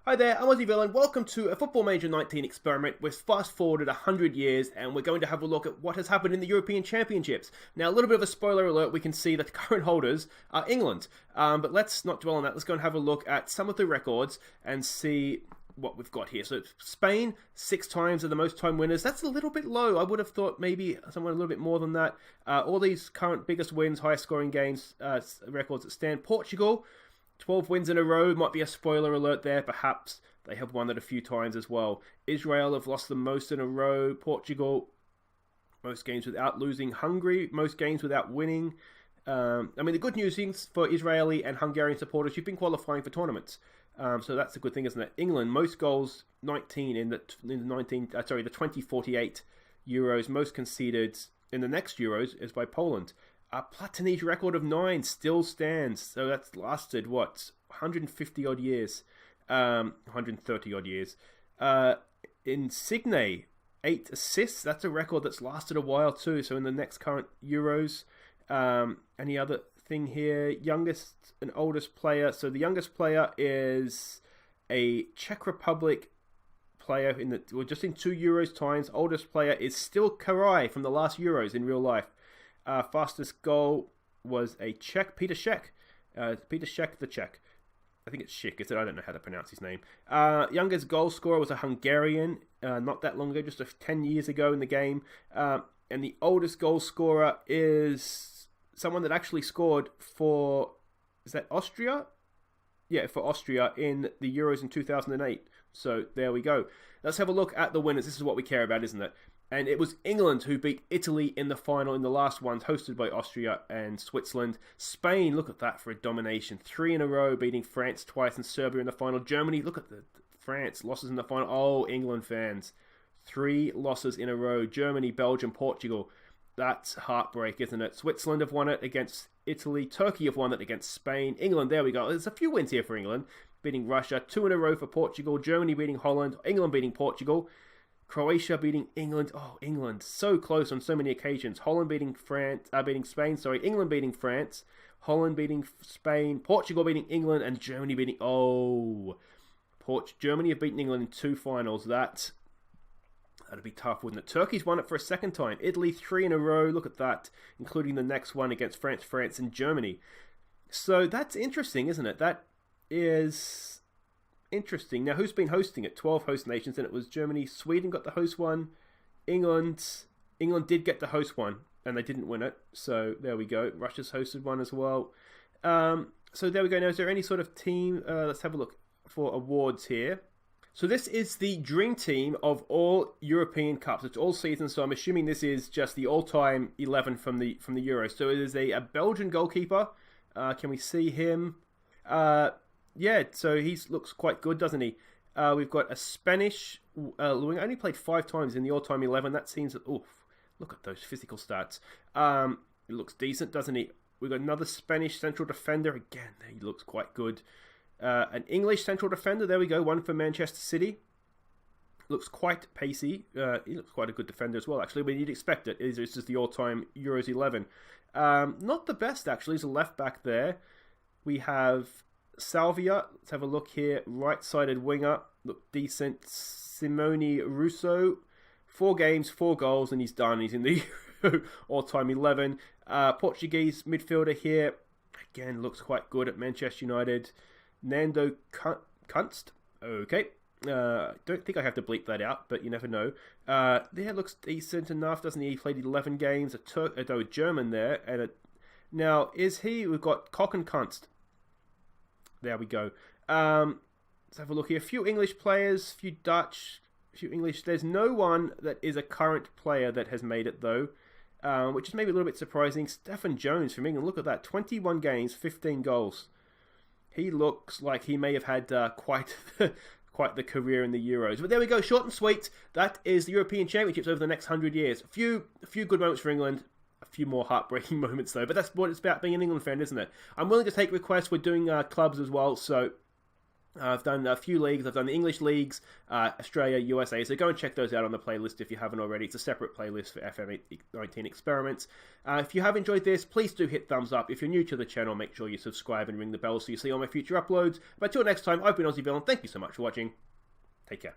Hi there, I'm Aussie Villain. Welcome to a Football Manager 19 experiment. We've fast forwarded 100 years and we're going to have a look at what has happened in the European Championships. Now, a little bit of a spoiler alert, we can see that the current holders are England. But let's not dwell on that. Let's go and have a look at some of the records and see what we've got here. So Spain, 6 times are the most time winners. That's a little bit low. I would have thought maybe someone a little bit more than that. All these current biggest wins, highest scoring games, records that stand. Portugal, 12 wins in a row, might be a spoiler alert there, perhaps. They have won it a few times as well. Israel have lost the most in a row. Portugal, most games without losing. Hungary, most games without winning. The good news is for Israeli and Hungarian supporters, you've been qualifying for tournaments. So that's a good thing, isn't it? England, most goals, 19 in the 2048 Euros. Most conceded in the next Euros is by Poland. Platini's record of 9 still stands. So that's lasted, 150 odd years. 130 odd years. Insigne, 8 assists. That's a record that's lasted a while too. So in the next current Euros. Any other thing here? Youngest and oldest player. So the youngest player is a Czech Republic player just in 2 Euros times. Oldest player is still Karai from the last Euros in real life. Fastest goal was a Czech, Peter Cech. Peter Cech, the Czech. I think it's Schick, is it? I don't know how to pronounce his name. Youngest goal scorer was a Hungarian, not that long ago, just 10 years ago in the game. And the oldest goal scorer is someone that actually scored for, is that Austria? Yeah, for Austria in the Euros in 2008. So there we go. Let's have a look at the winners. This is what we care about, isn't it? And it was England who beat Italy in the final in the last ones, hosted by Austria and Switzerland. Spain, look at that for a domination. 3 in a row, beating France twice and Serbia in the final. Germany, look at the France losses in the final. Oh, England fans. 3 losses in a row. Germany, Belgium, Portugal. That's heartbreak, isn't it? Switzerland have won it against Italy. Turkey have won it against Spain. England, there we go. There's a few wins here for England. Beating Russia. 2 in a row for Portugal. Germany beating Holland. England beating Portugal. Croatia beating England. Oh, England, so close on so many occasions. Holland beating Spain. England beating France. Holland beating Spain. Portugal beating England, and Germany beating. Germany have beaten England in 2 finals. That'd be tough, wouldn't it? Turkey's won it for a second time. Italy 3 in a row. Look at that, including the next one against France, and Germany. So that's interesting, isn't it? That is interesting. Now, who's been hosting it? 12 host nations, and it was Germany. Sweden got the host one. England did get the host one, and they didn't win it. So there we go. Russia's hosted one as well. So there we go. Now, is there any sort of team? Let's have a look for awards here. So this is the dream team of all European Cups. It's all seasons, so I'm assuming this is just the all-time 11 from the Euros. So it is a Belgian goalkeeper. Can we see him? Yeah, so he looks quite good, doesn't he? We've got a Spanish winger. Only played 5 times in the all-time 11. That seems... Oof, look at those physical stats. It looks decent, doesn't he? We've got another Spanish central defender. Again, he looks quite good. An English central defender. There we go. One for Manchester City. Looks quite pacey. He looks quite a good defender as well, actually. But you'd expect it. It's just the all-time Euros 11. Not the best, actually. There's a left-back there. We have Salvia, let's have a look here. Right-sided winger, look decent. Simone Russo, 4 games, 4 goals, and he's done. He's in the all-time 11. Portuguese midfielder here, again, looks quite good at Manchester United. Nando Kunst, okay. Don't think I have to bleep that out, but you never know. There looks decent enough, doesn't he? He played 11 games. A German there, and now is he? We've got Koch and Kunst. There we go. Let's have a look here. A few English players, a few Dutch, a few English. There's no one that is a current player that has made it, though, which is maybe a little bit surprising. Stephen Jones from England. Look at that. 21 games, 15 goals. He looks like he may have had quite the career in the Euros. But there we go. Short and sweet. That is the European Championships over the next 100 years. A few good moments for England. A few more heartbreaking moments, though. But that's what it's about being an England fan, isn't it? I'm willing to take requests. We're doing clubs as well, so I've done a few leagues. I've done the English leagues, Australia, USA. So go and check those out on the playlist if you haven't already. It's a separate playlist for FM19 experiments. If you have enjoyed this, please do hit thumbs up. If you're new to the channel, make sure you subscribe and ring the bell so you see all my future uploads. But until next time, I've been Aussie Bill, and thank you so much for watching. Take care.